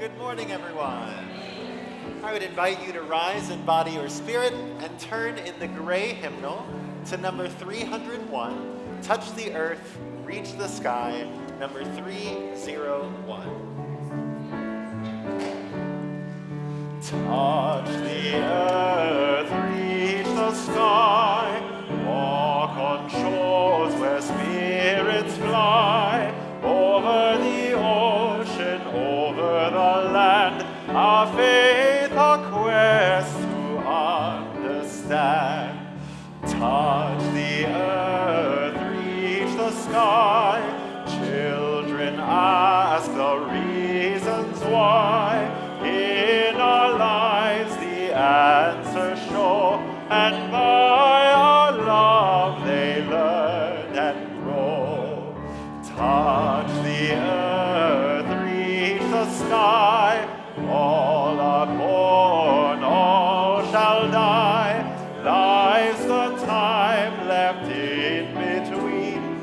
Good morning, everyone. I would invite you to rise in body or spirit and turn in the gray hymnal to number 301, Touch the Earth, Reach the Sky, number 301. Touch the earth, reach the sky, walk on shores where spirits fly, over the ocean, over the land, our faith, our quest to understand. Touch the earth, reach the sky, children ask the reasons why. In our lives the answer sure, and by our love they learn and grow. Touch the earth, reach the sky, all are born, all shall die. Life's the time left in between,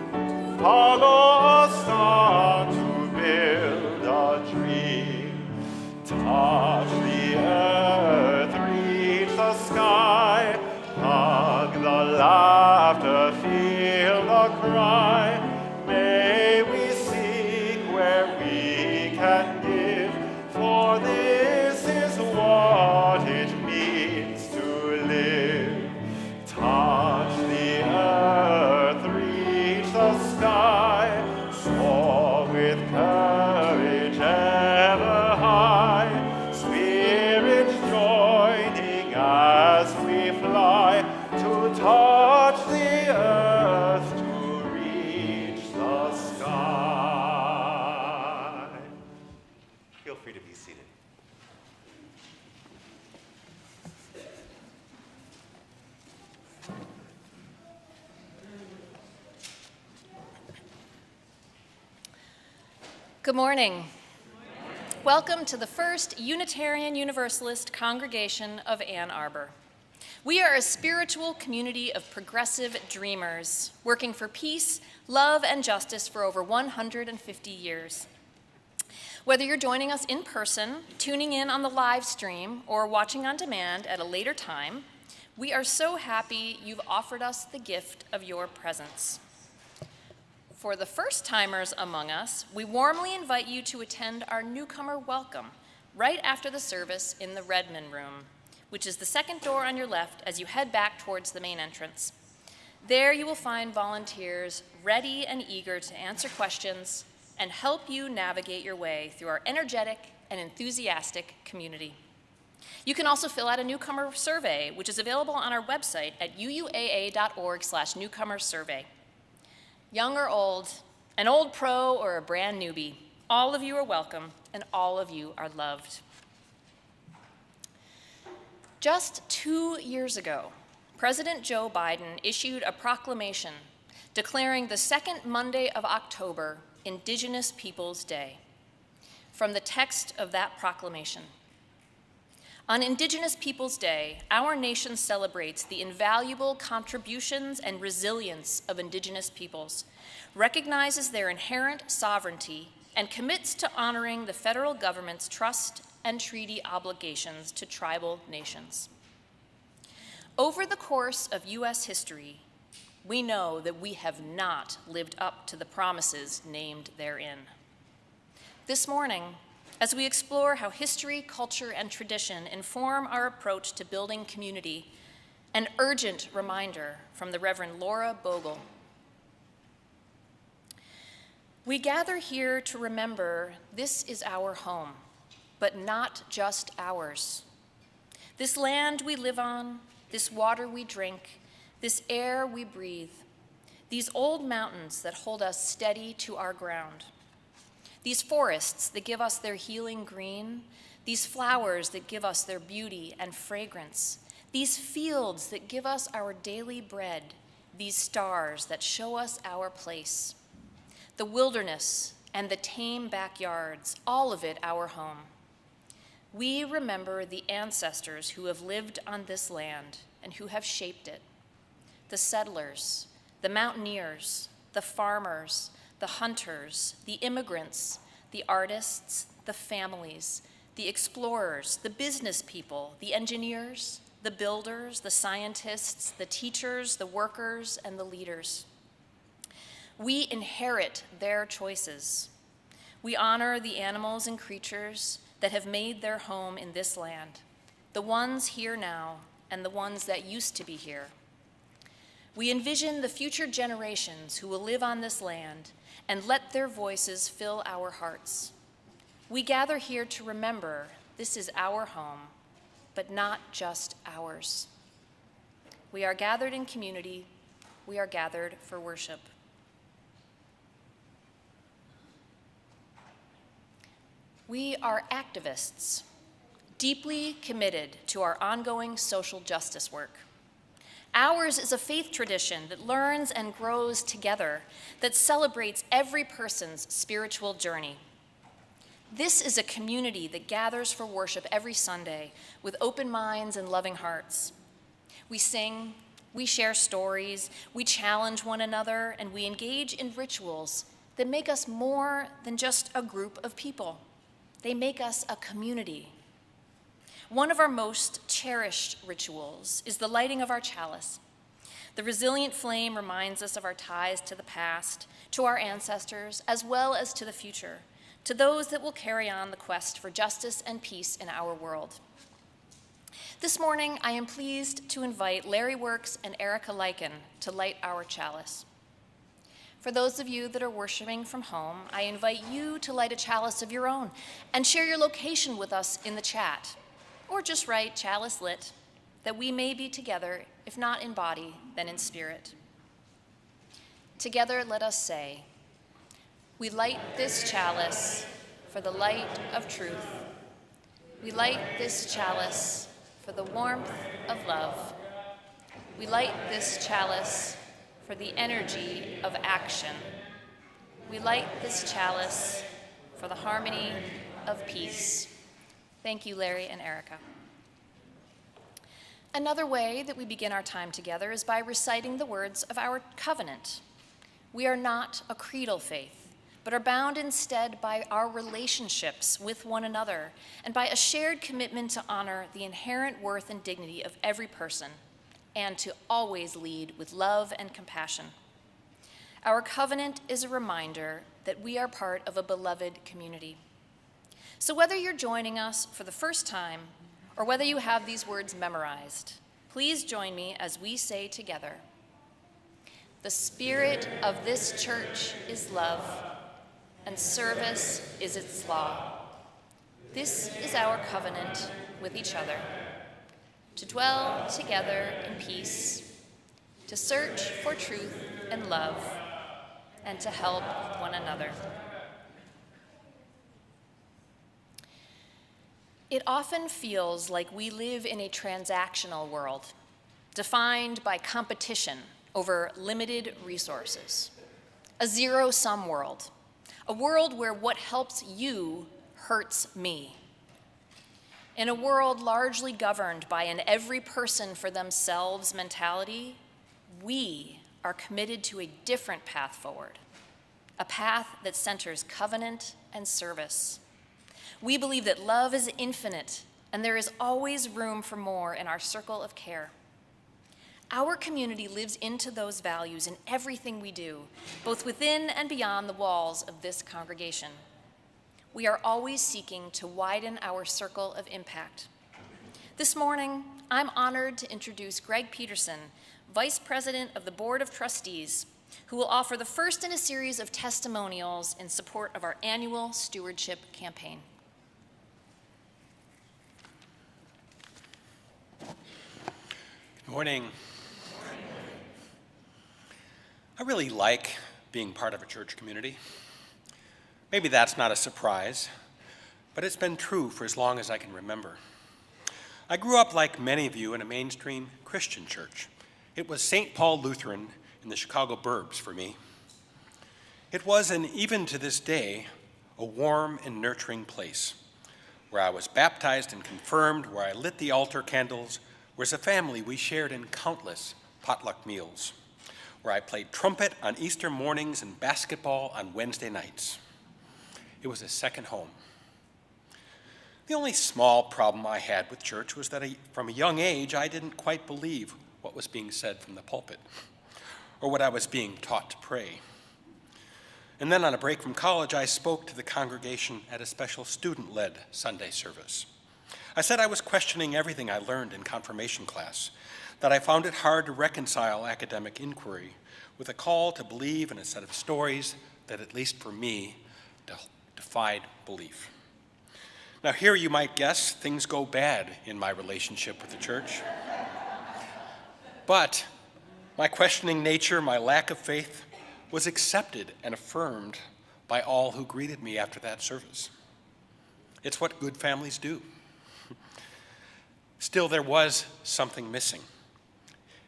follow a star to build a dream. Touch the earth, reach the sky, hug the laughter, feel the cry. May we seek where we can give, for this is what it means to live. Touch the earth, reach the sky, soar with courage ever high, spirits joining as we fly, to touch the earth, to reach the sky. Feel free to be seated. Good morning. Welcome to the First Unitarian Universalist Congregation of Ann Arbor. We are a spiritual community of progressive dreamers, working for peace, love, and justice for over 150 years. Whether you're joining us in person, tuning in on the live stream, or watching on demand at a later time, we are so happy you've offered us the gift of your presence. For the first-timers among us, we warmly invite you to attend our newcomer welcome right after the service in the Redmond Room, which is the second door on your left as you head back towards the main entrance. There you will find volunteers ready and eager to answer questions and help you navigate your way through our energetic and enthusiastic community. You can also fill out a newcomer survey, which is available on our website at uuaa.org/newcomersurvey. Young or old, an old pro or a brand newbie, all of you are welcome and all of you are loved. Just 2 years ago, President Joe Biden issued a proclamation declaring the second Monday of October Indigenous Peoples Day. From the text of that proclamation: on Indigenous Peoples Day, our nation celebrates the invaluable contributions and resilience of Indigenous peoples, recognizes their inherent sovereignty, and commits to honoring the federal government's trust and treaty obligations to tribal nations. Over the course of U.S. history, we know that we have not lived up to the promises named therein. This morning, as we explore how history, culture, and tradition inform our approach to building community, an urgent reminder from the Reverend Laura Bogle. We gather here to remember this is our home, but not just ours. This land we live on, this water we drink, this air we breathe, these old mountains that hold us steady to our ground. These forests that give us their healing green, these flowers that give us their beauty and fragrance, these fields that give us our daily bread, these stars that show us our place, the wilderness and the tame backyards, all of it our home. We remember the ancestors who have lived on this land and who have shaped it, the settlers, the mountaineers, the farmers, the hunters, the immigrants, the artists, the families, the explorers, the business people, the engineers, the builders, the scientists, the teachers, the workers, and the leaders. We inherit their choices. We honor the animals and creatures that have made their home in this land, the ones here now and the ones that used to be here. We envision the future generations who will live on this land and let their voices fill our hearts. We gather here to remember this is our home, but not just ours. We are gathered in community. We are gathered for worship. We are activists, deeply committed to our ongoing social justice work. Ours is a faith tradition that learns and grows together, that celebrates every person's spiritual journey. This is a community that gathers for worship every Sunday with open minds and loving hearts. We sing, we share stories, we challenge one another, and we engage in rituals that make us more than just a group of people. They make us a community. One of our most cherished rituals is the lighting of our chalice. The resilient flame reminds us of our ties to the past, to our ancestors, as well as to the future, to those that will carry on the quest for justice and peace in our world. This morning, I am pleased to invite Larry Works and Erica Lycan to light our chalice. For those of you that are worshiping from home, I invite you to light a chalice of your own and share your location with us in the chat. Or just write chalice lit, that we may be together, if not in body, then in spirit. Together let us say, we light this chalice for the light of truth. We light this chalice for the warmth of love. We light this chalice for the energy of action. We light this chalice for the harmony of peace. Thank you, Larry and Erica. Another way that we begin our time together is by reciting the words of our covenant. We are not a creedal faith, but are bound instead by our relationships with one another and by a shared commitment to honor the inherent worth and dignity of every person and to always lead with love and compassion. Our covenant is a reminder that we are part of a beloved community. So whether you're joining us for the first time or whether you have these words memorized, please join me as we say together, the spirit of this church is love, and service is its law. This is our covenant with each other, to dwell together in peace, to search for truth and love, and to help one another. It often feels like we live in a transactional world, defined by competition over limited resources, a zero-sum world, a world where what helps you hurts me. In a world largely governed by an every person for themselves mentality, we are committed to a different path forward, a path that centers covenant and service. We believe that love is infinite and there is always room for more in our circle of care. Our community lives into those values in everything we do, both within and beyond the walls of this congregation. We are always seeking to widen our circle of impact. This morning, I'm honored to introduce Greg Peterson, Vice President of the Board of Trustees, who will offer the first in a series of testimonials in support of our annual stewardship campaign. Good morning. I really like being part of a church community. Maybe that's not a surprise, but it's been true for as long as I can remember. I grew up, like many of you, in a mainstream Christian church. It was St. Paul Lutheran in the Chicago burbs for me. It was, and even to this day, a warm and nurturing place where I was baptized and confirmed, where I lit the altar candles, where as a family we shared in countless potluck meals, where I played trumpet on Easter mornings and basketball on Wednesday nights. It was a second home. The only small problem I had with church was that from a young age, I didn't quite believe what was being said from the pulpit or what I was being taught to pray. And then on a break from college, I spoke to the congregation at a special student-led Sunday service. I said I was questioning everything I learned in confirmation class, that I found it hard to reconcile academic inquiry with a call to believe in a set of stories that, at least for me, defied belief. Now here you might guess things go bad in my relationship with the church. But my questioning nature, my lack of faith, was accepted and affirmed by all who greeted me after that service. It's what good families do. Still, there was something missing.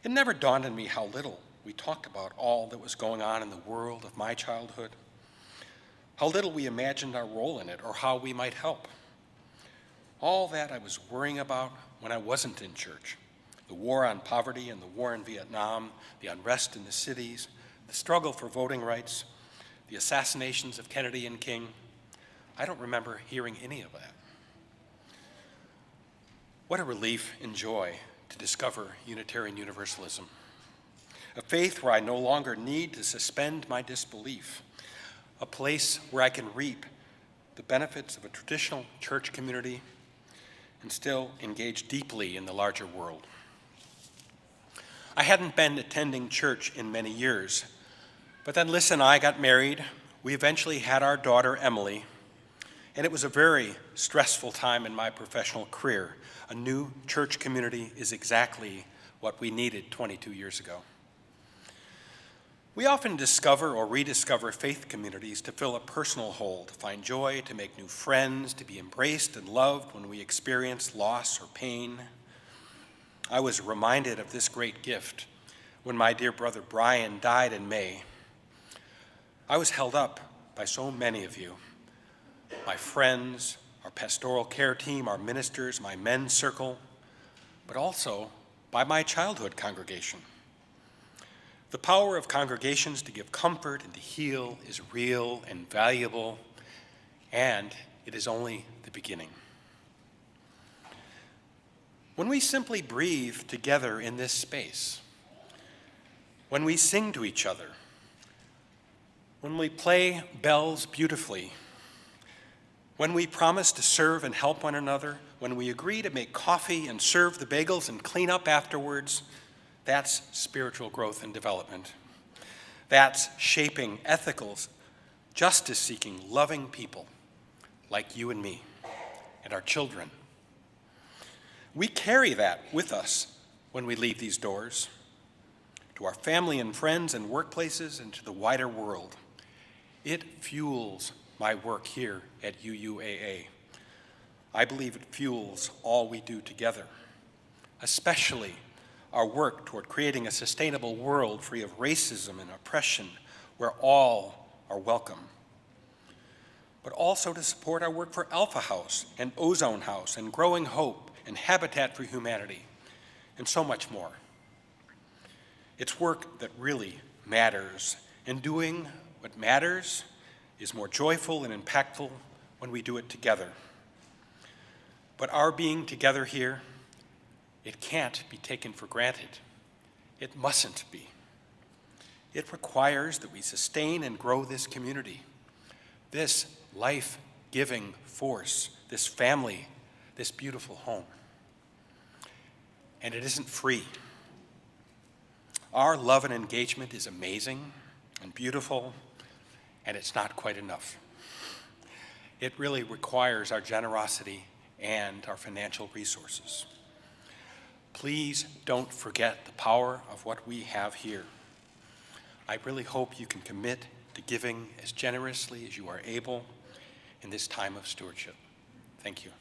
It never dawned on me how little we talked about all that was going on in the world of my childhood, how little we imagined our role in it or how we might help. All that I was worrying about when I wasn't in church, the war on poverty and the war in Vietnam, the unrest in the cities, the struggle for voting rights, the assassinations of Kennedy and King, I don't remember hearing any of that. What a relief and joy to discover Unitarian Universalism, a faith where I no longer need to suspend my disbelief, a place where I can reap the benefits of a traditional church community and still engage deeply in the larger world. I hadn't been attending church in many years, but then Liz and I got married. We eventually had our daughter, Emily, and it was a very stressful time in my professional career. A new church community is exactly what we needed 22 years ago. We often discover or rediscover faith communities to fill a personal hole, to find joy, to make new friends, to be embraced and loved when we experience loss or pain. I was reminded of this great gift when my dear brother Brian died in May. I was held up by so many of you, my friends, our pastoral care team, our ministers, my men's circle, but also by my childhood congregation. The power of congregations to give comfort and to heal is real and valuable, and it is only the beginning. When we simply breathe together in this space, when we sing to each other, when we play bells beautifully, when we promise to serve and help one another, when we agree to make coffee and serve the bagels and clean up afterwards, that's spiritual growth and development. That's shaping ethical, justice-seeking, loving people like you and me and our children. We carry that with us when we leave these doors, to our family and friends and workplaces and to the wider world. It fuels my work here at UUAA. I believe it fuels all we do together, especially our work toward creating a sustainable world free of racism and oppression where all are welcome, but also to support our work for Alpha House and Ozone House and Growing Hope and Habitat for Humanity and so much more. It's work that really matters, and doing what matters is more joyful and impactful when we do it together. But our being together here, it can't be taken for granted. It mustn't be. It requires that we sustain and grow this community, this life-giving force, this family, this beautiful home. And it isn't free. Our love and engagement is amazing and beautiful, and it's not quite enough. It really requires our generosity and our financial resources. Please don't forget the power of what we have here. I really hope you can commit to giving as generously as you are able in this time of stewardship. Thank you.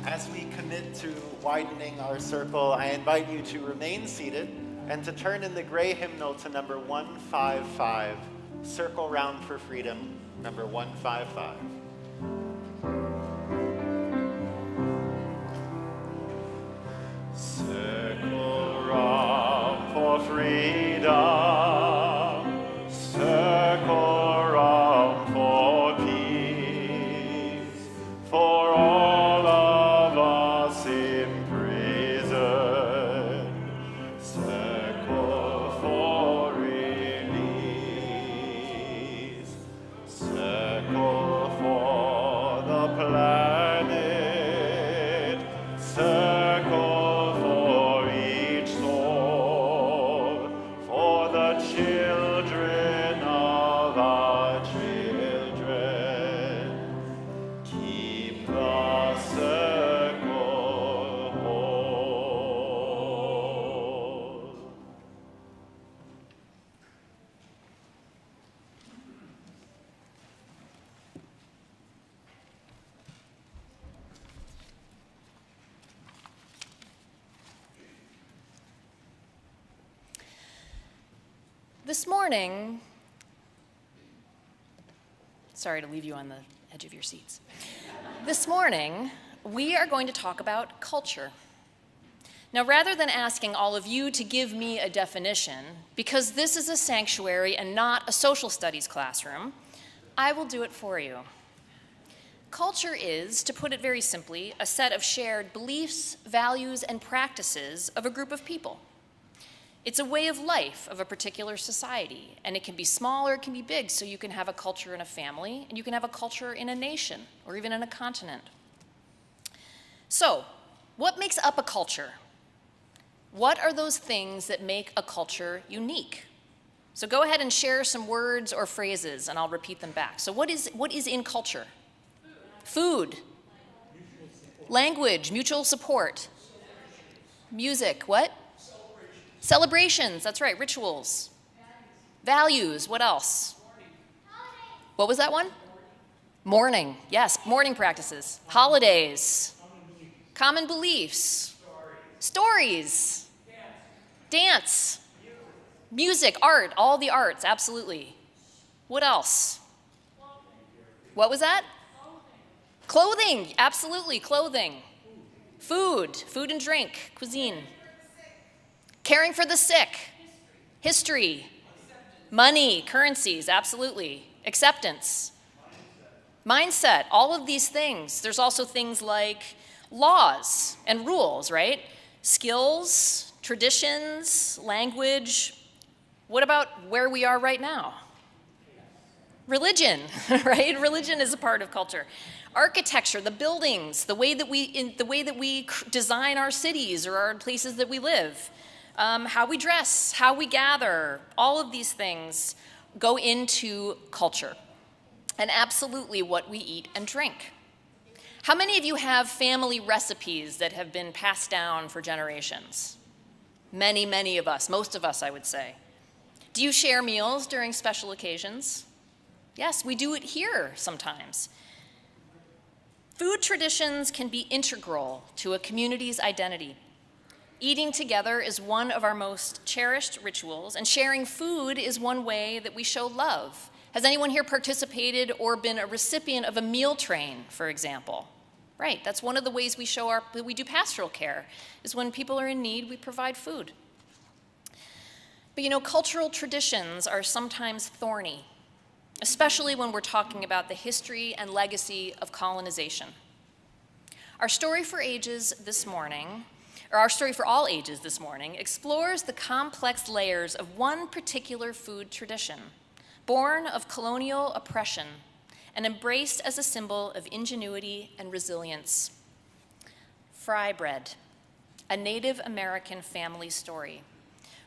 As we commit to widening our circle, I invite you to remain seated and to turn in the gray hymnal to number 155. Circle Round for Freedom, number 155. Circle round for for freedom, circle round for peace, for all of us imprisoned, circle for release, circle for the planet, circle for each soul, for the children of our children. Keep the circle whole. This morning, sorry to leave you on the edge of your seats. This morning, we are going to talk about culture. Now, rather than asking all of you to give me a definition, because this is a sanctuary and not a social studies classroom, I will do it for you. Culture is, to put it very simply, a set of shared beliefs, values, and practices of a group of people. It's a way of life of a particular society, and it can be small or it can be big, so you can have a culture in a family, and you can have a culture in a nation, or even in a continent. So, what makes up a culture? What are those things that make a culture unique? So go ahead and share some words or phrases, and I'll repeat them back. So what is in culture? Food. Language, mutual support. Music, what? Celebrations, that's right, rituals. Values, what else? What was that one? Mourning, yes, mourning practices. Holidays. Common beliefs. Stories. Dance. Music, art, all the arts, absolutely. What else? What was that? Clothing, absolutely, clothing. Food and drink, cuisine. Caring for the sick, history, money, currencies, absolutely, acceptance, mindset, all of these things. There's also things like laws and rules, right? Skills, traditions, language. What about where we are right now? Religion, right? Religion is a part of culture. Architecture, the buildings, the way that we design our cities or our places that we live. How we dress, how we gather, all of these things go into culture. And absolutely what we eat and drink. How many of you have family recipes that have been passed down for generations? Many, many of us, most of us, I would say. Do you share meals during special occasions? Yes, we do it here sometimes. Food traditions can be integral to a community's identity. Eating together is one of our most cherished rituals, and sharing food is one way that we show love. Has anyone here participated or been a recipient of a meal train, for example? Right, that's one of the ways we we do pastoral care, is when people are in need, we provide food. But you know, cultural traditions are sometimes thorny, especially when we're talking about the history and legacy of colonization. Our story for all ages this morning, explores the complex layers of one particular food tradition, born of colonial oppression and embraced as a symbol of ingenuity and resilience. Fry bread, a Native American family story,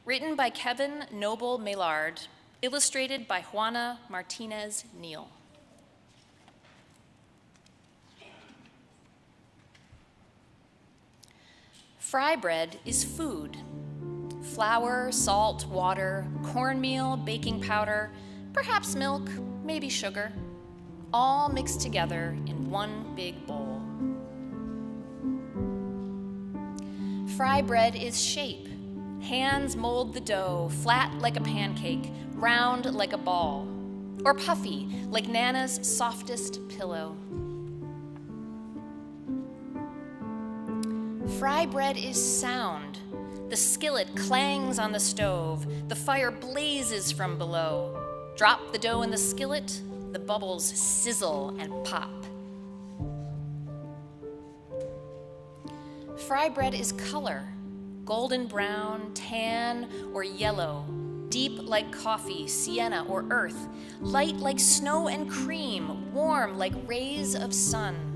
written by Kevin Noble Maillard, illustrated by Juana Martinez Neal. Fry bread is food. Flour, salt, water, cornmeal, baking powder, perhaps milk, maybe sugar, all mixed together in one big bowl. Fry bread is shape. Hands mold the dough, flat like a pancake, round like a ball, or puffy like Nana's softest pillow. Fry bread is sound. The skillet clangs on the stove. The fire blazes from below. Drop the dough in the skillet. The bubbles sizzle and pop. Fry bread is color, golden brown, tan, or yellow, deep like coffee, sienna, or earth, light like snow and cream, warm like rays of sun.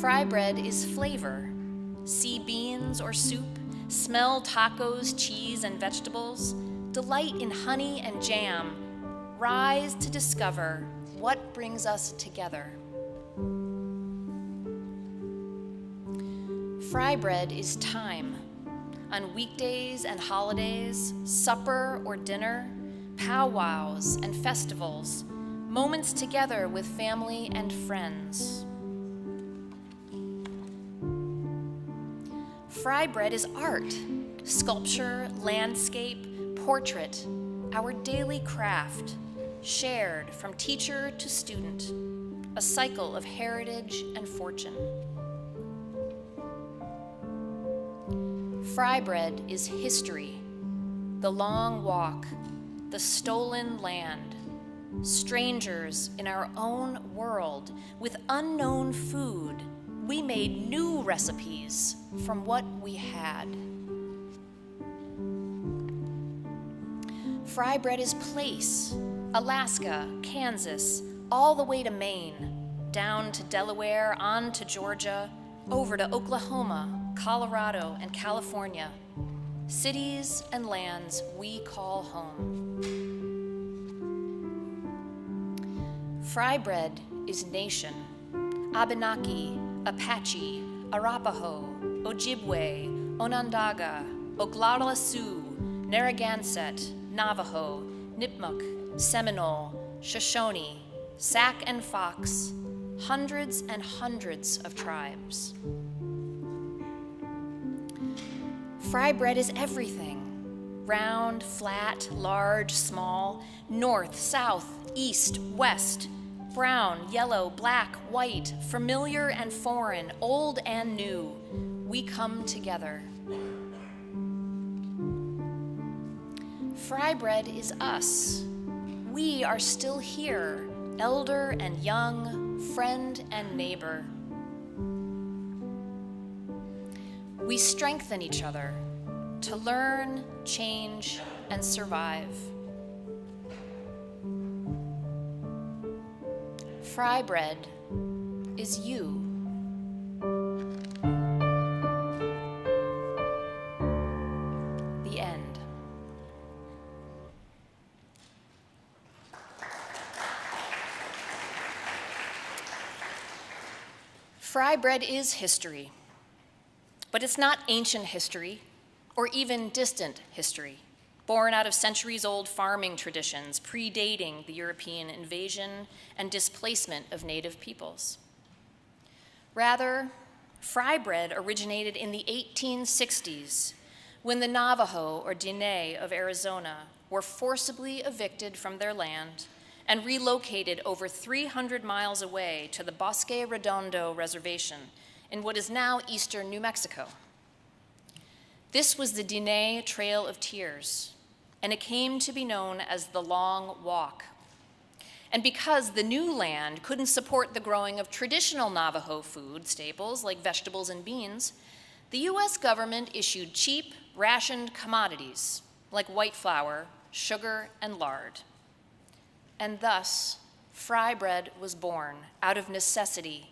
Fry bread is flavor. See beans or soup, smell tacos, cheese, and vegetables, delight in honey and jam, rise to discover what brings us together. Fry bread is time. On weekdays and holidays, supper or dinner, powwows and festivals, moments together with family and friends. Fry bread is art, sculpture, landscape, portrait, our daily craft, shared from teacher to student, a cycle of heritage and fortune. Fry bread is history, the long walk, the stolen land, strangers in our own world with unknown food. We made new recipes from what we had. Fry bread is place, Alaska, Kansas, all the way to Maine, down to Delaware, on to Georgia, over to Oklahoma, Colorado, and California, cities and lands we call home. Fry bread is nation, Abenaki, Apache, Arapaho, Ojibwe, Onondaga, Oglala Sioux, Narragansett, Navajo, Nipmuc, Seminole, Shoshone, Sac and Fox, hundreds and hundreds of tribes. Fry bread is everything. Round, flat, large, small, north, south, east, west, brown, yellow, black, white, familiar and foreign, old and new. We come together. Fry bread is us. We are still here, elder and young, friend and neighbor. We strengthen each other to learn, change, and survive. Fry bread is you. The end. Fry bread is history. But it's not ancient history or even distant history, born out of centuries-old farming traditions predating the European invasion and displacement of native peoples. Rather, fry bread originated in the 1860s when the Navajo or Diné of Arizona were forcibly evicted from their land and relocated over 300 miles away to the Bosque Redondo Reservation in what is now eastern New Mexico. This was the Diné Trail of Tears, and it came to be known as the Long Walk. And because the new land couldn't support the growing of traditional Navajo food staples like vegetables and beans, the US government issued cheap, rationed commodities like white flour, sugar, and lard. And thus, fry bread was born out of necessity.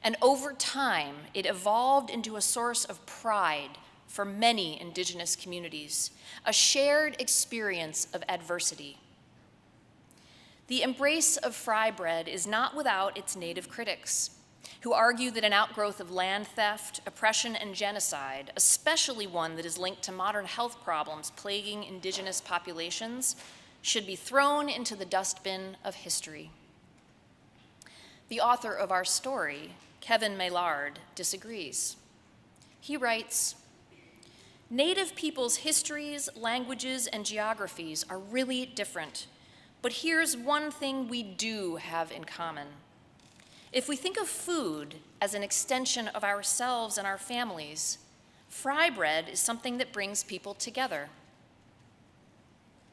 And over time, it evolved into a source of pride for many indigenous communities, a shared experience of adversity. The embrace of fry bread is not without its native critics, who argue that an outgrowth of land theft, oppression, and genocide, especially one that is linked to modern health problems plaguing indigenous populations, should be thrown into the dustbin of history. The author of our story, Kevin Maillard, disagrees. He writes, "Native peoples' histories, languages, and geographies are really different, but here's one thing we do have in common. If we think of food as an extension of ourselves and our families, fry bread is something that brings people together.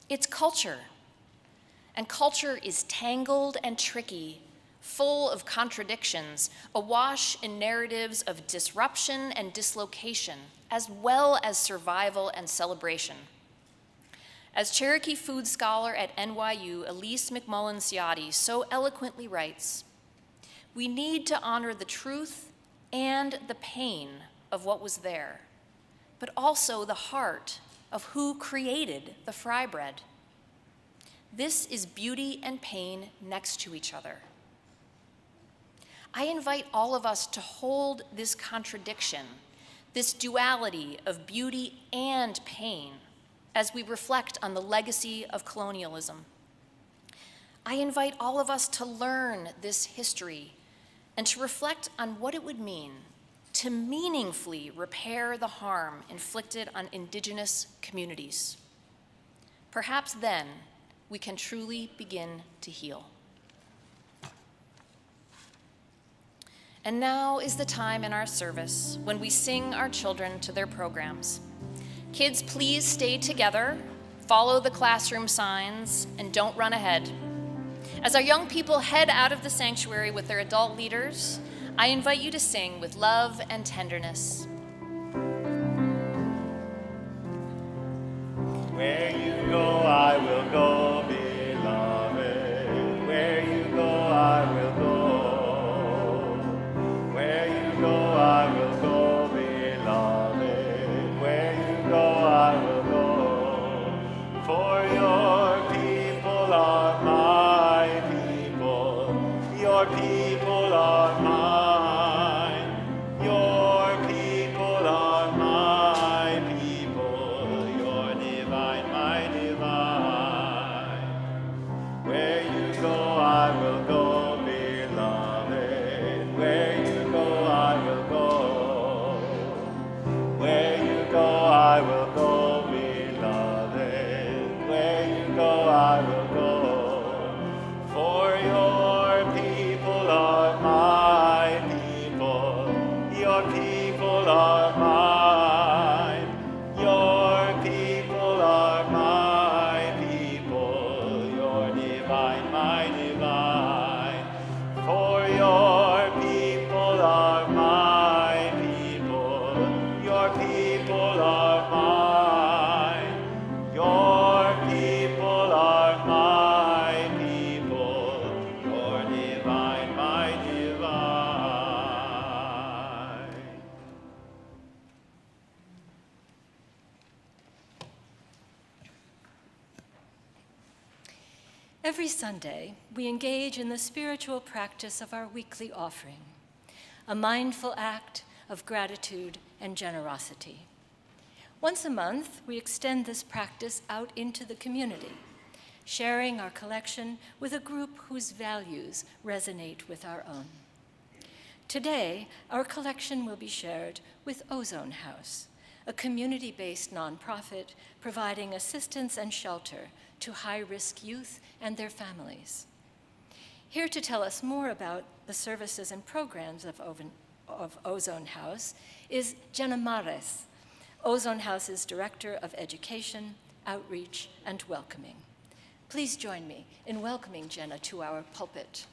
It's culture, and culture is tangled and tricky, full of contradictions, awash in narratives of disruption and dislocation, as well as survival and celebration. As Cherokee food scholar at NYU, Elise McMullen-Ciotti so eloquently writes, we need to honor the truth and the pain of what was there, but also the heart of who created the fry bread. This is beauty and pain next to each other. I invite all of us to hold this contradiction, this duality of beauty and pain, as we reflect on the legacy of colonialism. I invite all of us to learn this history and to reflect on what it would mean to meaningfully repair the harm inflicted on Indigenous communities. Perhaps then we can truly begin to heal. And now is the time in our service when we sing our children to their programs. Kids, please stay together, follow the classroom signs, and don't run ahead. As our young people head out of the sanctuary with their adult leaders, I invite you to sing with love and tenderness. Where you go, I will go, beloved. Where you go, I will go. Where you go, I will go, beloved. Where you go, I will go. For your people are my people. Your people are mine. Your people are my people. Your divine, my divine. Where you go, I will go, beloved. Where you go, I will go. Where you go, I will go, beloved. Where you go, I will go. For your people are my people. Your people are mine. Your people are my people. Your divine, my divine. For your people are my people. Your people are mine. Your people are my people. Your divine, my divine. Every Sunday, we engage in the spiritual practice of our weekly offering, a mindful act of gratitude and generosity. Once a month, we extend this practice out into the community, sharing our collection with a group whose values resonate with our own. Today, our collection will be shared with Ozone House, a community-based nonprofit providing assistance and shelter to high-risk youth and their families. Here to tell us more about the services and programs of Ozone House is Jenna Mares, Ozone House's Director of Education, Outreach, and Welcoming. Please join me in welcoming Jenna to our pulpit.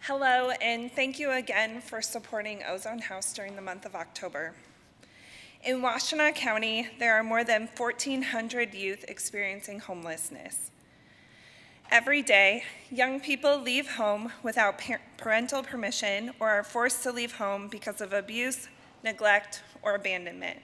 Hello, and thank you again for supporting Ozone House during the month of October. In Washtenaw County, there are more than 1,400 youth experiencing homelessness. Every day, young people leave home without parental permission or are forced to leave home because of abuse, neglect, or abandonment.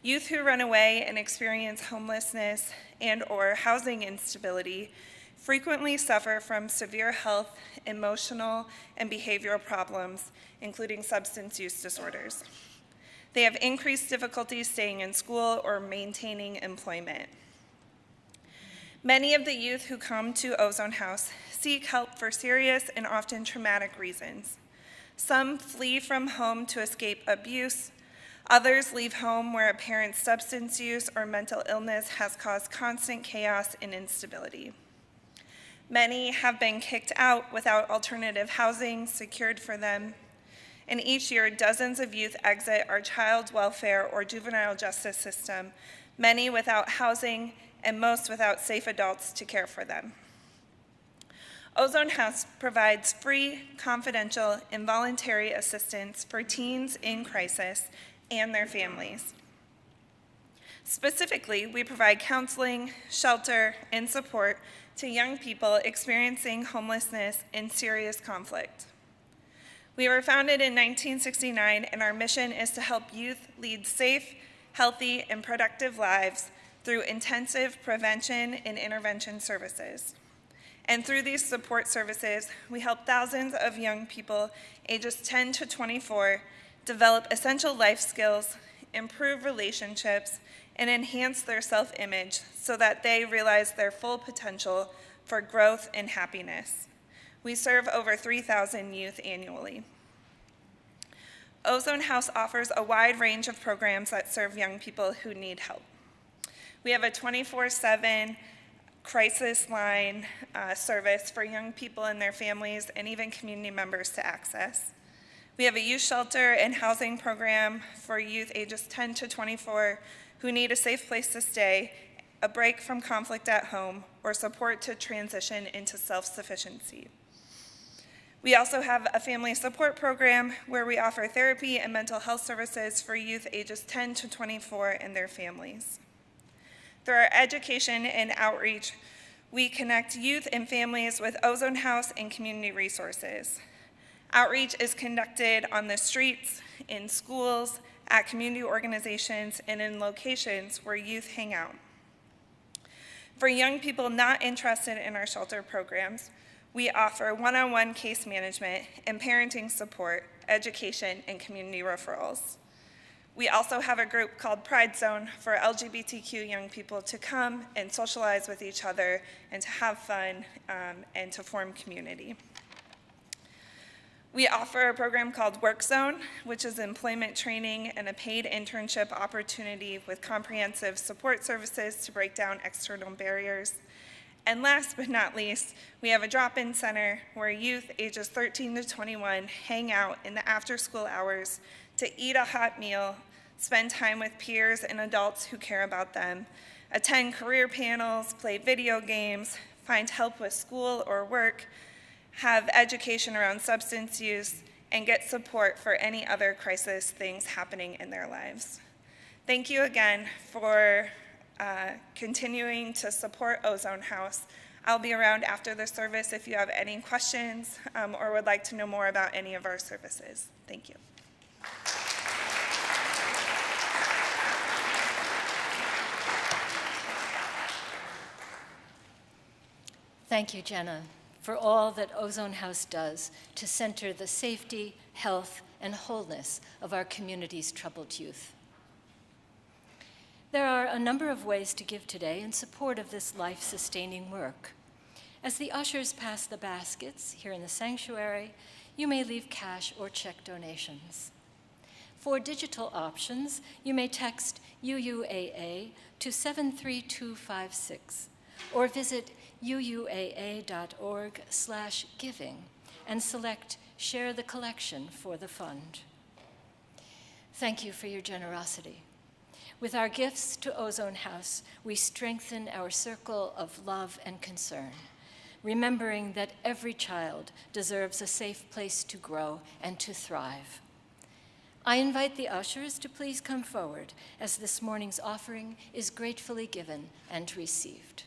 Youth who run away and experience homelessness and/or housing instability frequently suffer from severe health, emotional, and behavioral problems, including substance use disorders. They have increased difficulties staying in school or maintaining employment. Many of the youth who come to Ozone House seek help for serious and often traumatic reasons. Some flee from home to escape abuse. Others leave home where a parent's substance use or mental illness has caused constant chaos and instability. Many have been kicked out without alternative housing secured for them. And each year, dozens of youth exit our child welfare or juvenile justice system, many without housing and most without safe adults to care for them. Ozone House provides free, confidential, and voluntary assistance for teens in crisis and their families. Specifically, we provide counseling, shelter, and support to young people experiencing homelessness and serious conflict. We were founded in 1969, and our mission is to help youth lead safe, healthy, and productive lives through intensive prevention and intervention services. And through these support services, we help thousands of young people ages 10 to 24 develop essential life skills, improve relationships, and enhance their self-image so that they realize their full potential for growth and happiness. We serve over 3,000 youth annually. Ozone House offers a wide range of programs that serve young people who need help. We have a 24/7 crisis line service for young people and their families and even community members to access. We have a youth shelter and housing program for youth ages 10 to 24 who need a safe place to stay, a break from conflict at home, or support to transition into self-sufficiency. We also have a family support program where we offer therapy and mental health services for youth ages 10 to 24 and their families. Through our education and outreach, we connect youth and families with Ozone House and community resources. Outreach is conducted on the streets, in schools, at community organizations, and in locations where youth hang out. For young people not interested in our shelter programs, we offer one-on-one case management and parenting support, education, and community referrals. We also have a group called Pride Zone for LGBTQ young people to come and socialize with each other and to have fun and to form community. We offer a program called Work Zone, which is employment training and a paid internship opportunity with comprehensive support services to break down external barriers. And last but not least, we have a drop-in center where youth ages 13 to 21 hang out in the after-school hours to eat a hot meal, spend time with peers and adults who care about them, attend career panels, play video games, find help with school or work, have education around substance use, and get support for any other crisis things happening in their lives. Thank you again for continuing to support Ozone House. I'll be around after the service if you have any questions or would like to know more about any of our services. Thank you. Thank you, Jenna, for all that Ozone House does to center the safety, health, and wholeness of our community's troubled youth. There are a number of ways to give today in support of this life-sustaining work. As the ushers pass the baskets here in the sanctuary, you may leave cash or check donations. For digital options, you may text UUAA to 73256 or visit UUAA.org/giving and select Share the Collection for the fund. Thank you for your generosity. With our gifts to Ozone House, we strengthen our circle of love and concern, remembering that every child deserves a safe place to grow and to thrive. I invite the ushers to please come forward as this morning's offering is gratefully given and received.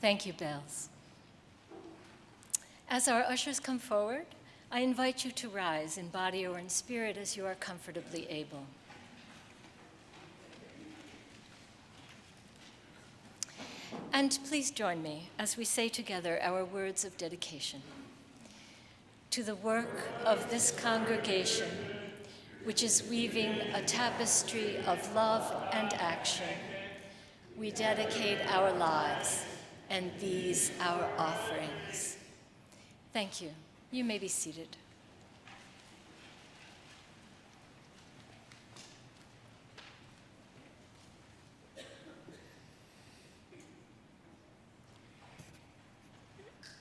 Thank you, bells. As our ushers come forward, I invite you to rise in body or in spirit as you are comfortably able. And please join me as we say together our words of dedication. To the work of this congregation, which is weaving a tapestry of love and action, we dedicate our lives and these our offerings. Thank you. You may be seated.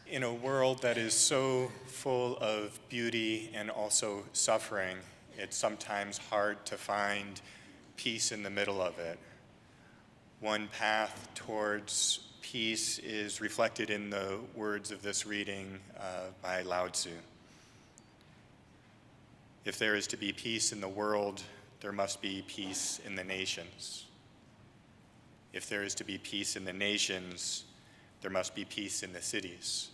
In a world that is so full of beauty and also suffering, it's sometimes hard to find peace in the middle of it. One path towards peace is reflected in the words of this reading by Lao Tzu. If there is to be peace in the world, there must be peace in the nations. If there is to be peace in the nations, there must be peace in the cities.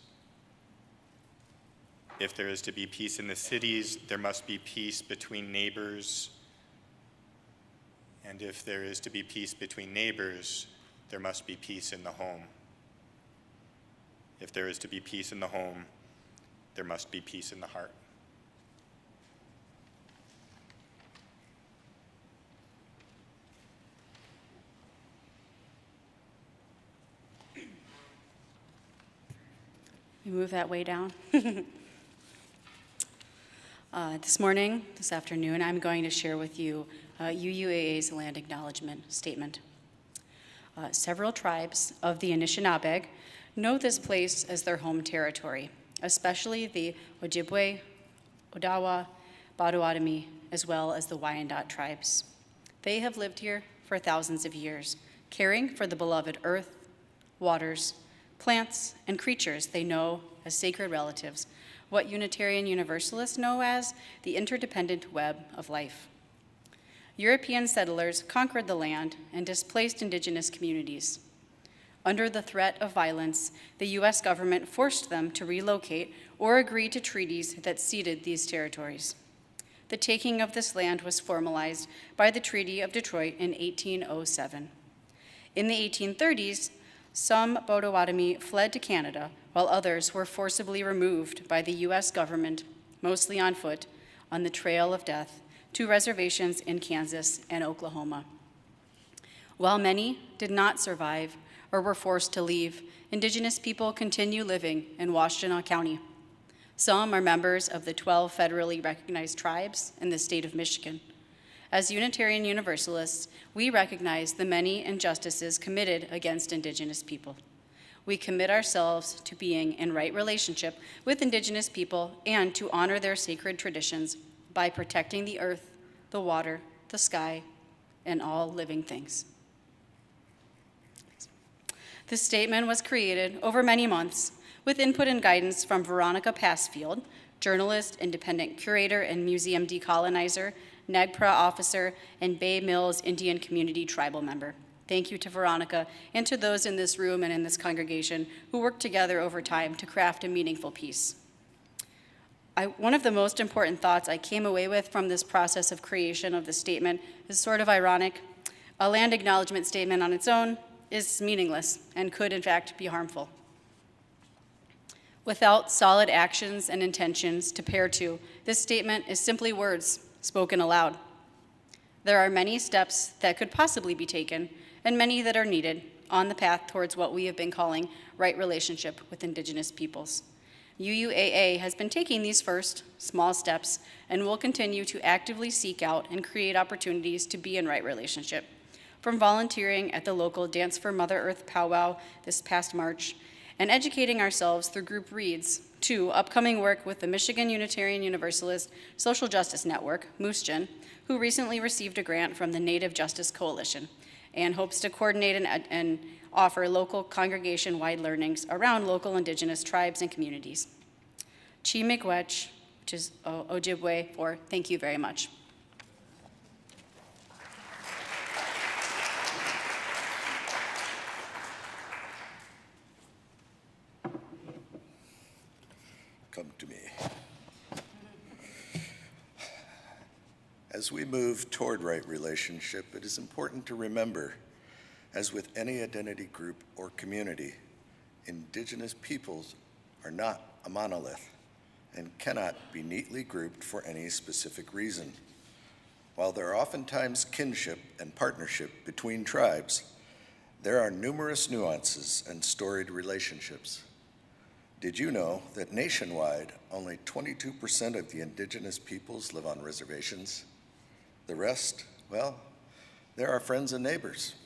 If there is to be peace in the cities, there must be peace between neighbors. And if there is to be peace between neighbors, there must be peace in the home. If there is to be peace in the home, there must be peace in the heart. We move that way down. This afternoon, I'm going to share with you UUAA's land acknowledgement statement. Several tribes of the Anishinaabe know this place as their home territory, especially the Ojibwe, Odawa, Potawatomi, as well as the Wyandot tribes. They have lived here for thousands of years, caring for the beloved earth, waters, plants, and creatures they know as sacred relatives, what Unitarian Universalists know as the interdependent web of life. European settlers conquered the land and displaced indigenous communities. Under the threat of violence, the U.S. government forced them to relocate or agree to treaties that ceded these territories. The taking of this land was formalized by the Treaty of Detroit in 1807. In the 1830s, some Potawatomi fled to Canada, while others were forcibly removed by the U.S. government, mostly on foot, on the trail of death, to reservations in Kansas and Oklahoma. While many did not survive or were forced to leave, Indigenous people continue living in Washtenaw County. Some are members of the 12 federally recognized tribes in the state of Michigan. As Unitarian Universalists, we recognize the many injustices committed against Indigenous people. We commit ourselves to being in right relationship with Indigenous people and to honor their sacred traditions by protecting the earth, the water, the sky, and all living things. This statement was created over many months with input and guidance from Veronica Passfield, journalist, independent curator, and museum decolonizer, NAGPRA officer, and Bay Mills Indian Community tribal member. Thank you to Veronica and to those in this room and in this congregation who worked together over time to craft a meaningful piece. One of the most important thoughts I came away with from this process of creation of the statement is sort of ironic. A land acknowledgement statement on its own is meaningless and could, in fact, be harmful. Without solid actions and intentions to pair to, this statement is simply words spoken aloud. There are many steps that could possibly be taken and many that are needed on the path towards what we have been calling right relationship with Indigenous peoples. UUAA has been taking these first small steps and will continue to actively seek out and create opportunities to be in right relationship. From volunteering at the local Dance for Mother Earth powwow this past March and educating ourselves through group reads to upcoming work with the Michigan Unitarian Universalist Social Justice Network, MUSGEN, who recently received a grant from the Native Justice Coalition and hopes to coordinate and offer local congregation-wide learnings around local Indigenous tribes and communities. Chi Miigwech, which is Ojibwe, for thank you very much. As we move toward right relationship, it is important to remember, as with any identity group or community, Indigenous peoples are not a monolith and cannot be neatly grouped for any specific reason. While there are oftentimes kinship and partnership between tribes, there are numerous nuances and storied relationships. Did you know that nationwide, only 22% of the Indigenous peoples live on reservations? The rest, well, they're our friends and neighbors.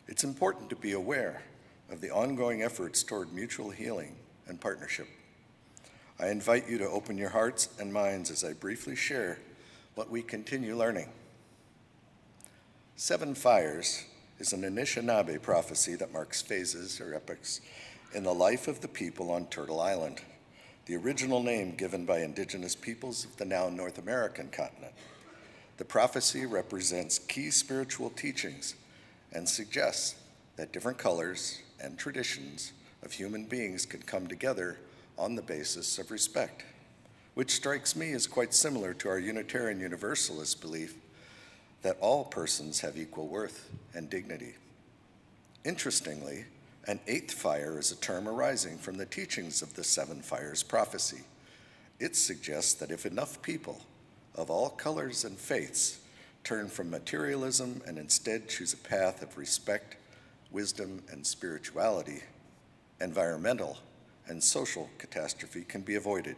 It's important to be aware of the ongoing efforts toward mutual healing and partnership. I invite you to open your hearts and minds as I briefly share what we continue learning. 7 fires is an Anishinaabe prophecy that marks phases or epochs in the life of the people on Turtle Island, the original name given by Indigenous peoples of the now North American continent. The prophecy represents key spiritual teachings and suggests that different colors and traditions of human beings can come together on the basis of respect, which strikes me as quite similar to our Unitarian Universalist belief that all persons have equal worth and dignity. Interestingly, an 8th fire is a term arising from the teachings of the 7 fires prophecy. It suggests that if enough people of all colors and faiths turn from materialism and instead choose a path of respect, wisdom, and spirituality, environmental and social catastrophe can be avoided,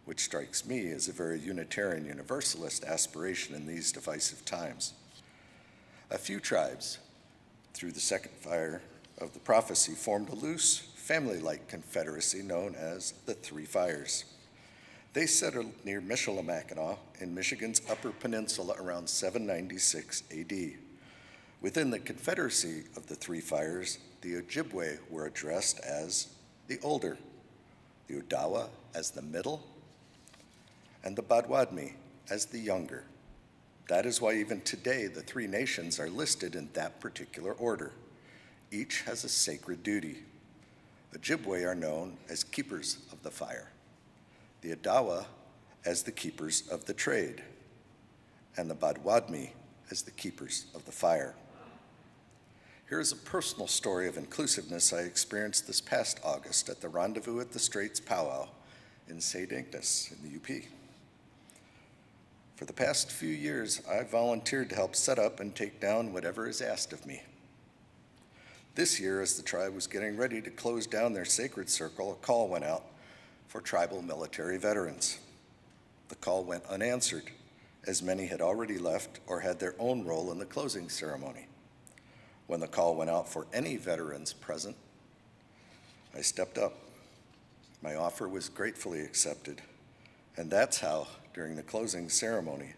which strikes me as a very Unitarian Universalist aspiration in these divisive times. A few tribes, through the 2nd fire of the prophecy, formed a loose, family-like confederacy known as the 3 Fires. They settled near Mishra-Marzetti in Michigan's Upper Peninsula around 796 AD. Within the confederacy of the 3 Fires, the Ojibwe were addressed as the older, the Odawa as the middle, and the Badwadmi as the younger. That is why even today the 3 nations are listed in that particular order. Each has a sacred duty. Ojibwe are known as keepers of the fire, the Odawa as the keepers of the trade, and the Badwadmi as the keepers of the fire. Here is a personal story of inclusiveness I experienced this past August at the Rendezvous at the Straits powwow in St. Ignace in the UP. For the past few years, I've volunteered to help set up and take down whatever is asked of me. This year, as the tribe was getting ready to close down their sacred circle, a call went out for tribal military veterans. The call went unanswered, as many had already left or had their own role in the closing ceremony. When the call went out for any veterans present, I stepped up. My offer was gratefully accepted, and that's how, during the closing ceremony,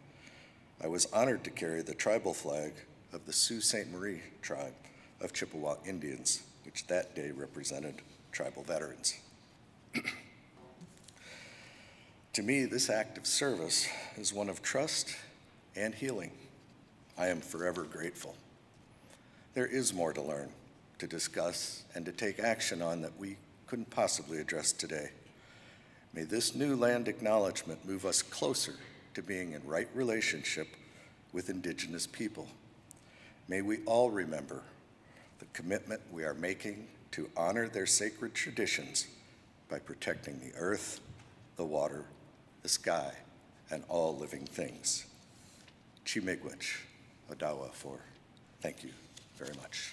I was honored to carry the tribal flag of the Sault Ste. Marie tribe of Chippewa Indians, which that day represented tribal veterans. To me, this act of service is one of trust and healing. I am forever grateful. There is more to learn, to discuss, and to take action on that we couldn't possibly address today. May this new land acknowledgement move us closer to being in right relationship with Indigenous people. May we all remember the commitment we are making to honor their sacred traditions by protecting the earth, the water, the sky, and all living things. Chi-miigwech, Odawa for thank you very much.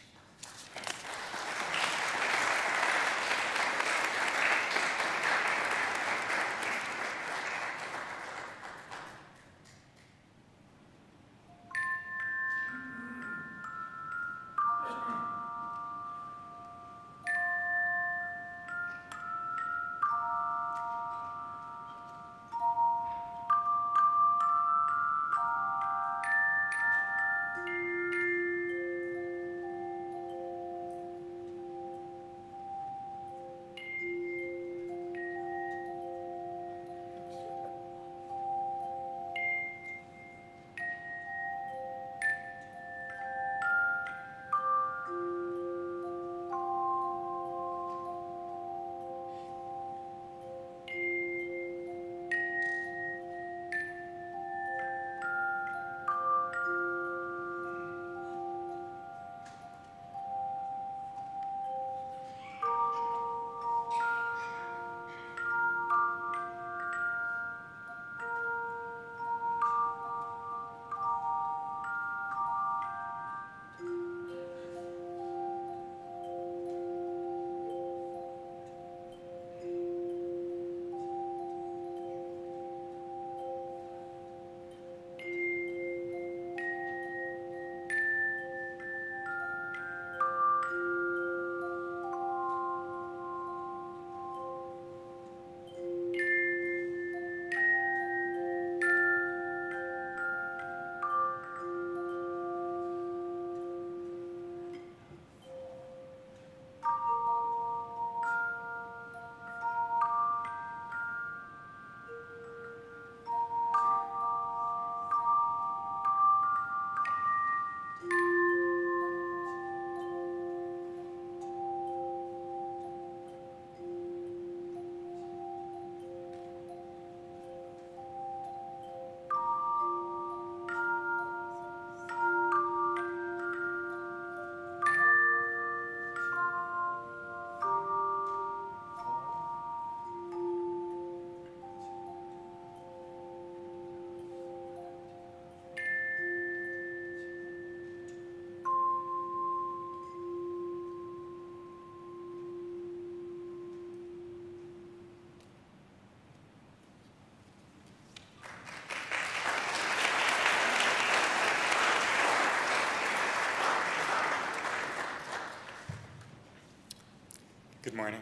morning.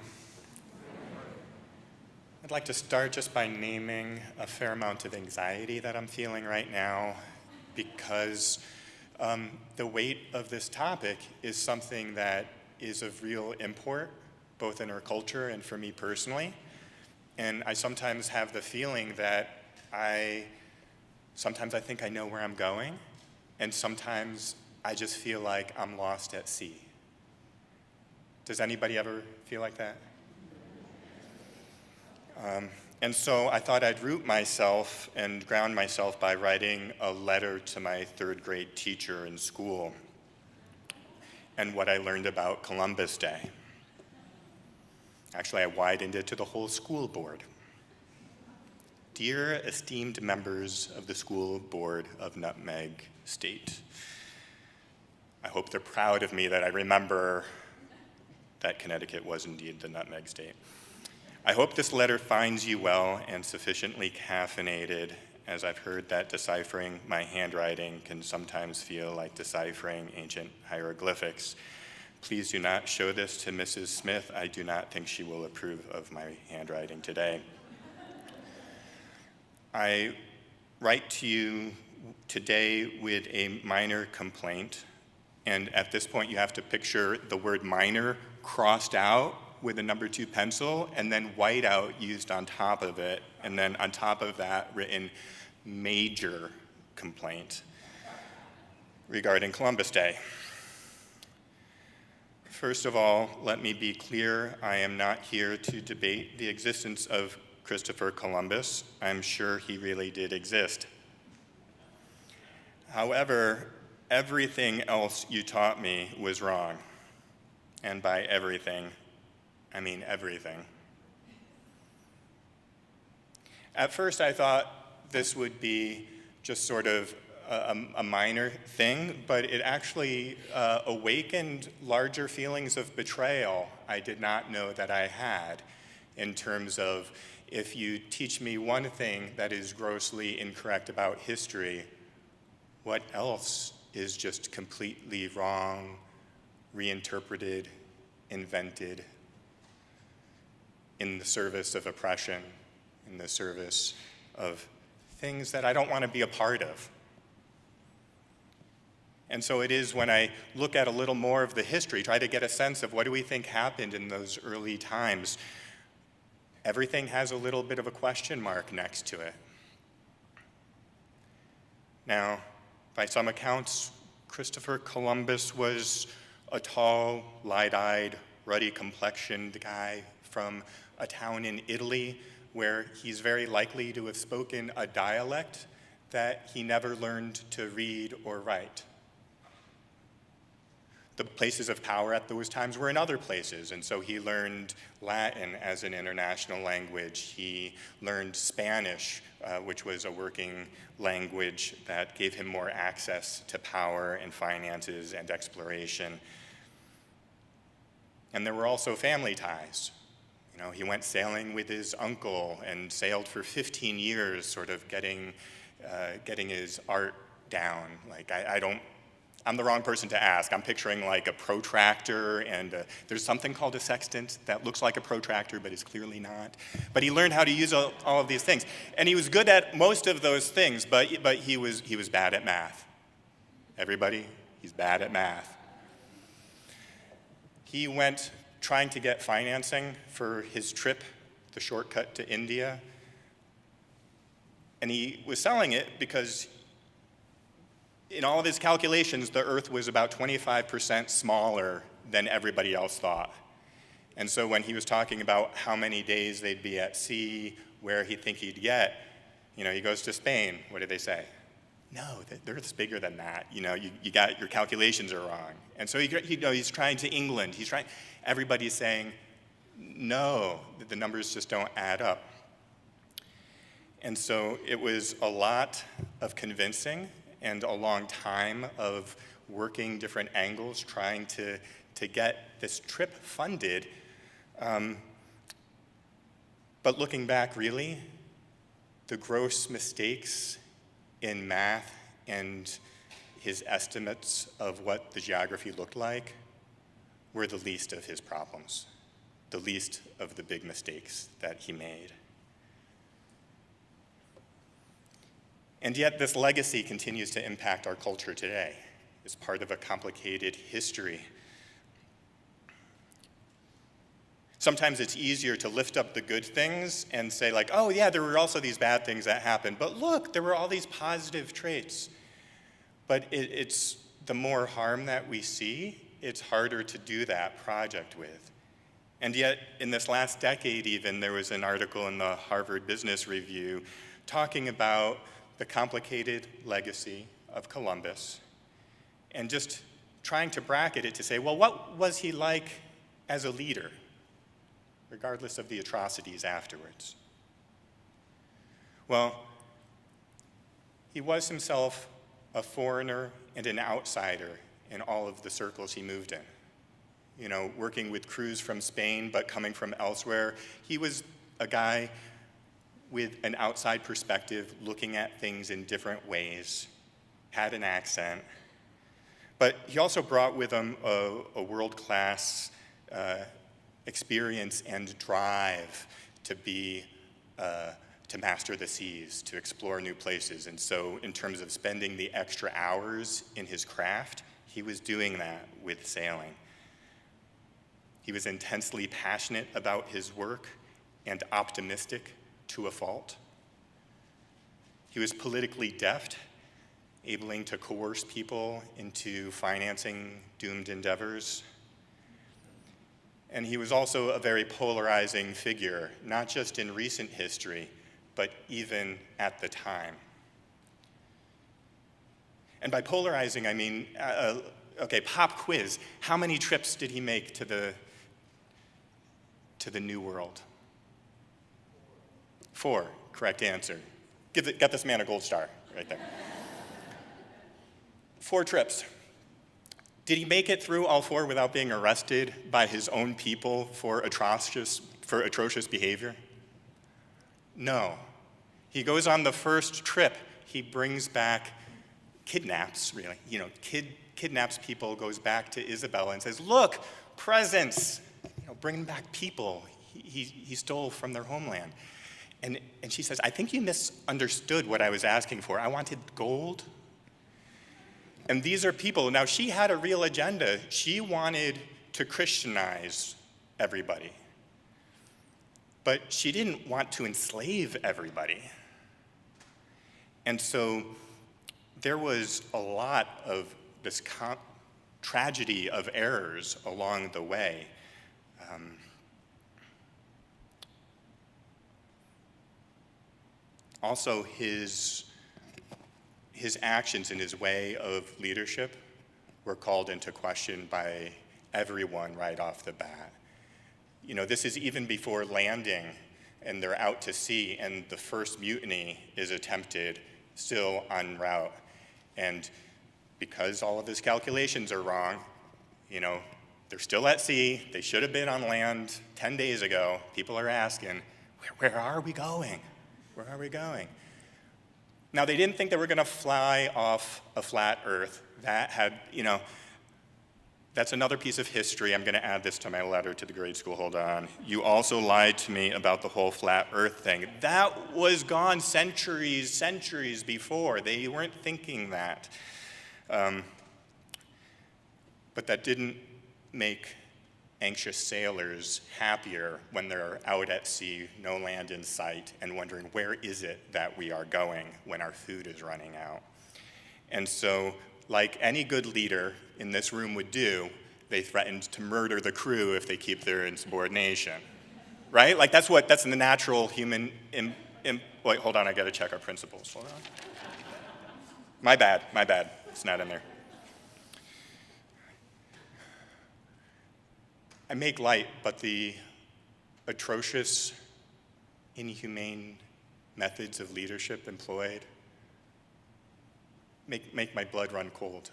I'd like to start just by naming a fair amount of anxiety that I'm feeling right now, because the weight of this topic is something that is of real import, both in our culture and for me personally. And I sometimes have the feeling that sometimes I think I know where I'm going, and sometimes I just feel like I'm lost at sea. Does anybody ever feel like that? And so I thought I'd root myself and ground myself by writing a letter to my third grade teacher in school and what I learned about Columbus Day. Actually, I widened it to the whole school board. Dear esteemed members of the school board of Nutmeg State, I hope they're proud of me that I remember that Connecticut was indeed the Nutmeg State. I hope this letter finds you well and sufficiently caffeinated, as I've heard that deciphering my handwriting can sometimes feel like deciphering ancient hieroglyphics. Please do not show this to Mrs. Smith. I do not think she will approve of my handwriting today. I write to you today with a minor complaint, and at this point you have to picture the word minor crossed out with a number 2 pencil, and then whiteout used on top of it, and then on top of that written major complaint regarding Columbus Day. First of all, let me be clear, I am not here to debate the existence of Christopher Columbus. I'm sure he really did exist. However, everything else you taught me was wrong. And by everything, I mean everything. At first, I thought this would be just sort of a minor thing, but it actually awakened larger feelings of betrayal I did not know that I had, in terms of, if you teach me one thing that is grossly incorrect about history, what else is just completely wrong, reinterpreted, invented, in the service of oppression, in the service of things that I don't want to be a part of. And so it is when I look at a little more of the history, try to get a sense of what do we think happened in those early times, everything has a little bit of a question mark next to it. Now, by some accounts, Christopher Columbus was a tall, light-eyed, ruddy-complexioned guy from a town in Italy where he's very likely to have spoken a dialect that he never learned to read or write. The places of power at those times were in other places, and so he learned Latin as an international language. He learned Spanish, which was a working language that gave him more access to power and finances and exploration. And there were also family ties. You know, he went sailing with his uncle and sailed for 15 years, sort of getting his art down. Like, I'm the wrong person to ask. I'm picturing like a protractor, and there's something called a sextant that looks like a protractor, but is clearly not. But he learned how to use all of these things. And he was good at most of those things, but he was bad at math. Everybody, he's bad at math. He went trying to get financing for his trip, the shortcut to India. And he was selling it because in all of his calculations, the Earth was about 25% smaller than everybody else thought. And so when he was talking about how many days they'd be at sea, where he'd think he'd get, you know, he goes to Spain. What did they say? No, the Earth's bigger than that. You know, you got your calculations are wrong. And so he's trying to England. Everybody's saying, no, the numbers just don't add up. And so it was a lot of convincing and a long time of working different angles, trying to get this trip funded. But looking back, really, the gross mistakes in math and his estimates of what the geography looked like were the least of his problems. the least of the big mistakes that he made. And yet this legacy continues to impact our culture today. It's part of a complicated history. Sometimes it's easier to lift up the good things and say like, oh yeah, there were also these bad things that happened, but look, there were all these positive traits. But it's the more harm that we see, it's harder to do that project with. And yet, in this last decade even, there was an article in the Harvard Business Review talking about the complicated legacy of Columbus and just trying to bracket it to say, well, what was he like as a leader, regardless of the atrocities afterwards? Well, he was himself a foreigner and an outsider in all of the circles he moved in. You know, working with crews from Spain, but coming from elsewhere. He was a guy with an outside perspective, looking at things in different ways, had an accent. But he also brought with him a world-class experience and drive to master the seas, to explore new places. And so in terms of spending the extra hours in his craft, he was doing that with sailing. He was intensely passionate about his work and optimistic to a fault. He was politically deft, able to coerce people into financing doomed endeavors. And he was also a very polarizing figure, not just in recent history, but even at the time. And by polarizing, I mean, okay, pop quiz. How many trips did he make to the New World? 4, correct answer. Get this man a gold star right there. 4 trips. Did he make it through all 4 without being arrested by his own people for atrocious behavior? No. He goes on the first trip. He brings back, kidnaps people, goes back to Isabella and says, look, presents, bringing back people he stole from their homeland. And she says, I think you misunderstood what I was asking for. I wanted gold. And these are people, now she had a real agenda. She wanted to Christianize everybody. But she didn't want to enslave everybody. And so there was a lot of this tragedy of errors along the way. Also, his actions and his way of leadership were called into question by everyone right off the bat. This is even before landing, and they're out to sea, and the first mutiny is attempted still en route. And because all of his calculations are wrong, they're still at sea. They should have been on land 10 days ago. People are asking, where are we going? Where are we going? Now, they didn't think they were going to fly off a flat earth. That's another piece of history. I'm going to add this to my letter to the grade school. Hold on. You also lied to me about the whole flat earth thing. That was gone centuries before. They weren't thinking that. But that didn't make anxious sailors happier when they're out at sea, no land in sight, and wondering where is it that we are going when our food is running out. And so, like any good leader in this room would do, they threatened to murder the crew if they keep their insubordination, right? Like that's the natural human, wait, hold on, I gotta check our principles, hold on. My bad, it's not in there. I make light, but the atrocious, inhumane methods of leadership employed make my blood run cold.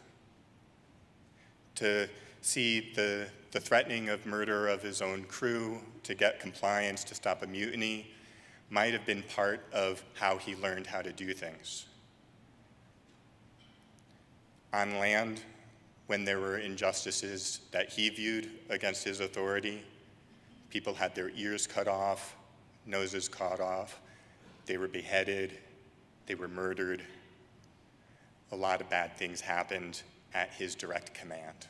To see the threatening of murder of his own crew, to get compliance, to stop a mutiny, might have been part of how he learned how to do things. On land, when there were injustices that he viewed against his authority, People had their ears cut off, noses cut off. They were beheaded. They were murdered. A lot of bad things happened at his direct command.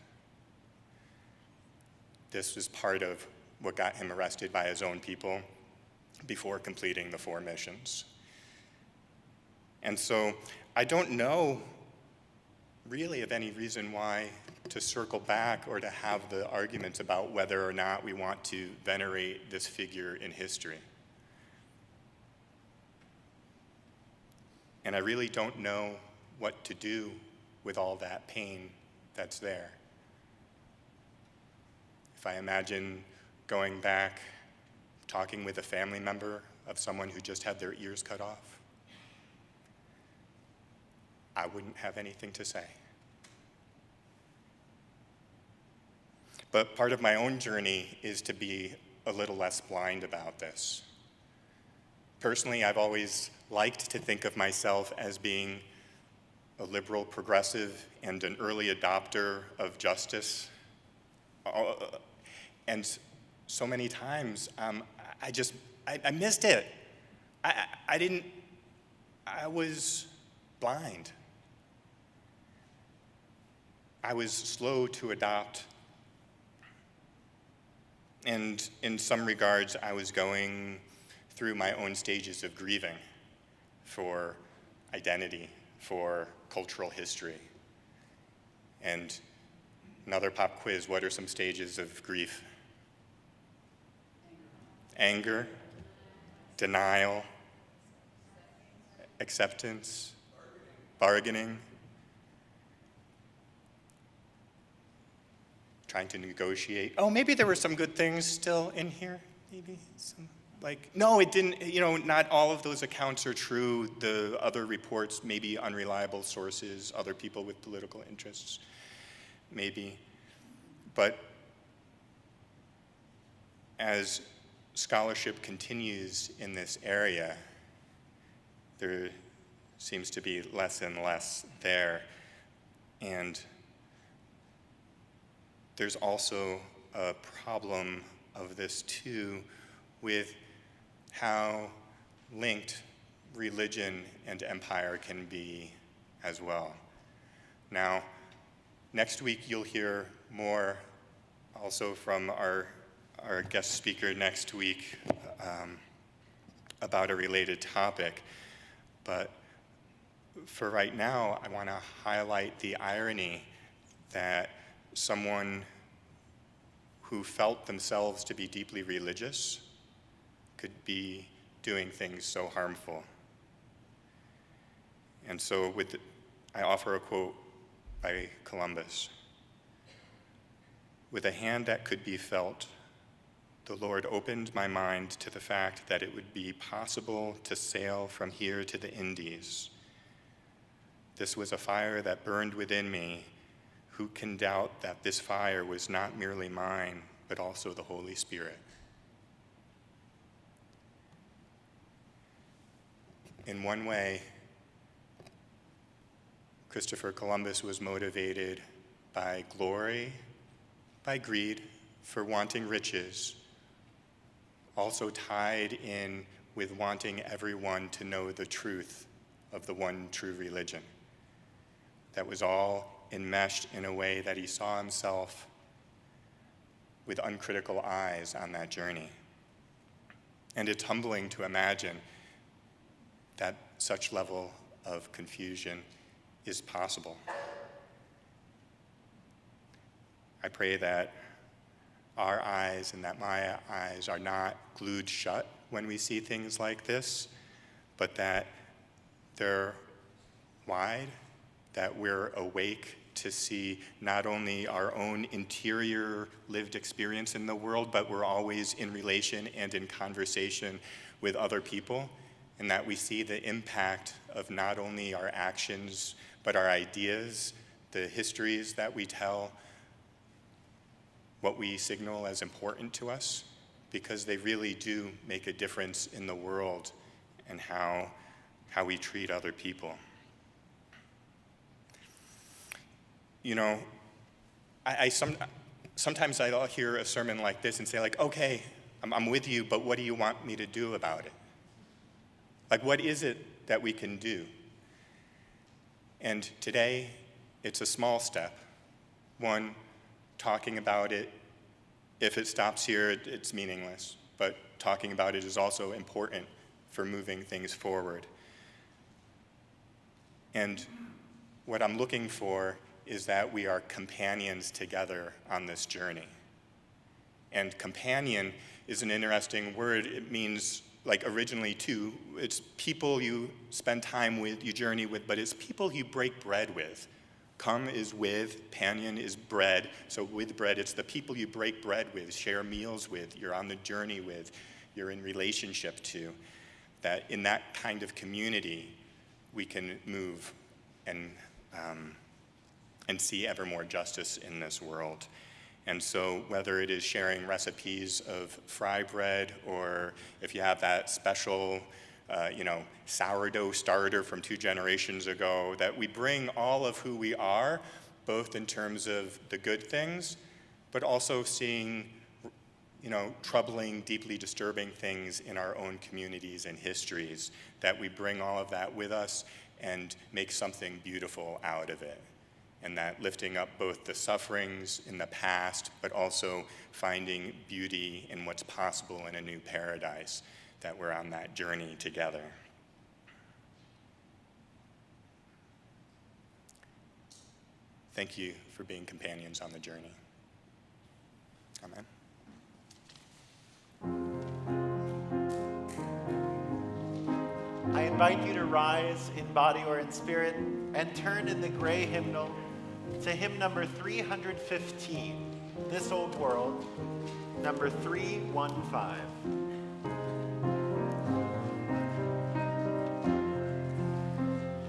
This was part of what got him arrested by his own people before completing the 4 missions. And so I don't know really of any reason why to circle back or to have the arguments about whether or not we want to venerate this figure in history. And I really don't know what to do with all that pain that's there. If I imagine going back, talking with a family member of someone who just had their ears cut off, I wouldn't have anything to say. But part of my own journey is to be a little less blind about this. Personally, I've always liked to think of myself as being a liberal progressive and an early adopter of justice. And so many times, I missed it. I was blind. I was slow to adopt. And in some regards, I was going through my own stages of grieving for identity, for cultural history. And another pop quiz, what are some stages of grief? Anger, denial, acceptance, bargaining, trying to negotiate. Oh, maybe there were some good things still in here, maybe some, no, it didn't, not all of those accounts are true. The other reports, maybe unreliable sources, other people with political interests, maybe. But as scholarship continues in this area, there seems to be less and less there. And there's also a problem of this too with how linked religion and empire can be as well. Now, next week you'll hear more also from our guest speaker next week about a related topic. But for right now, I want to highlight the irony that someone who felt themselves to be deeply religious could be doing things so harmful. And so I offer a quote by Columbus. "With a hand that could be felt, the Lord opened my mind to the fact that it would be possible to sail from here to the Indies. This was a fire that burned within me. Who can doubt that this fire was not merely mine, but also the Holy Spirit?" In one way, Christopher Columbus was motivated by glory, by greed, for wanting riches, also tied in with wanting everyone to know the truth of the one true religion. That was all enmeshed in a way that he saw himself with uncritical eyes on that journey. And it's humbling to imagine that such level of confusion is possible. I pray that our eyes and that my eyes are not glued shut when we see things like this, but that they're wide, that we're awake to see not only our own interior lived experience in the world, but we're always in relation and in conversation with other people, and that we see the impact of not only our actions, but our ideas, the histories that we tell, what we signal as important to us, because they really do make a difference in the world and how we treat other people. Sometimes I'll hear a sermon like this and say, okay, I'm with you, but what do you want me to do about it? Like, what is it that we can do? And today, it's a small step. One, talking about it. If it stops here, it's meaningless. But talking about it is also important for moving things forward. And what I'm looking for is that we are companions together on this journey. And companion is an interesting word. It means, like originally too, it's people you spend time with, you journey with, but it's people you break bread with. Come is with, panion is bread. So with bread, it's the people you break bread with, share meals with, you're on the journey with, you're in relationship to. That in that kind of community, we can move and see ever more justice in this world. And so whether it is sharing recipes of fry bread, or if you have that special sourdough starter from 2 generations ago, that we bring all of who we are, both in terms of the good things, but also seeing troubling, deeply disturbing things in our own communities and histories, that we bring all of that with us and make something beautiful out of it. And that lifting up both the sufferings in the past, but also finding beauty in what's possible in a new paradise, that we're on that journey together. Thank you for being companions on the journey. Amen. I invite you to rise in body or in spirit and turn in the gray hymnal to hymn number 315, This Old World, number 315.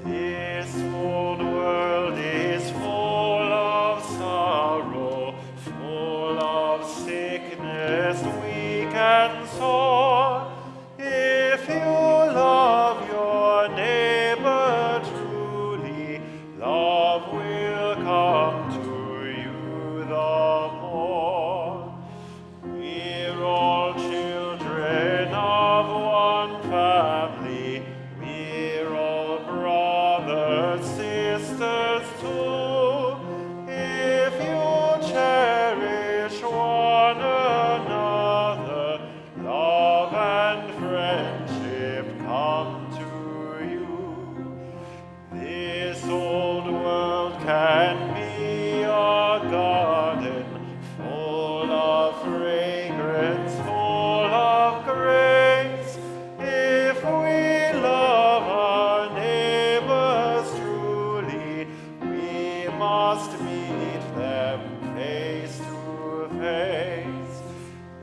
This old world is full of sorrow, full of sickness, weak and sore. If you love your neighbor truly, love will come to you the more. We're all children of one family. We're all brothers, sisters too. If you cherish one another, love and friendship come to you. This old world can be a garden full of fragrance, full of grace. If we love our neighbors truly, we must meet them face to face.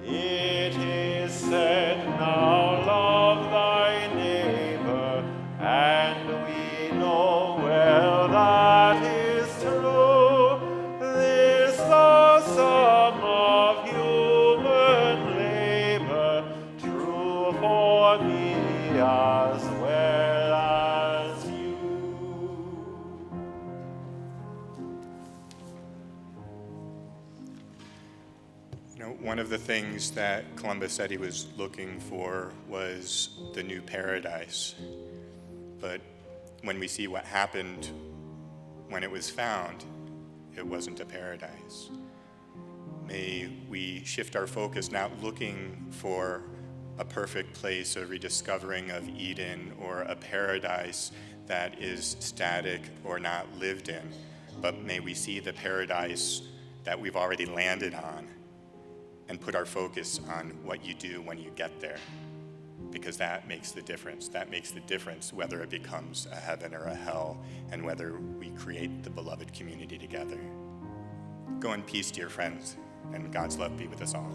It is said, now love thy neighbor, and we know well that is true. This the sum of human labor, true for me as well as you. One of the things that Columbus said he was looking for was the new paradise. But when we see what happened when it was found, it wasn't a paradise. May we shift our focus, not looking for a perfect place, a rediscovering of Eden, or a paradise that is static or not lived in, but may we see the paradise that we've already landed on and put our focus on what you do when you get there, because that makes the difference. That makes the difference whether it becomes a heaven or a hell, and whether we create the beloved community together. Go in peace, dear friends, and God's love be with us all.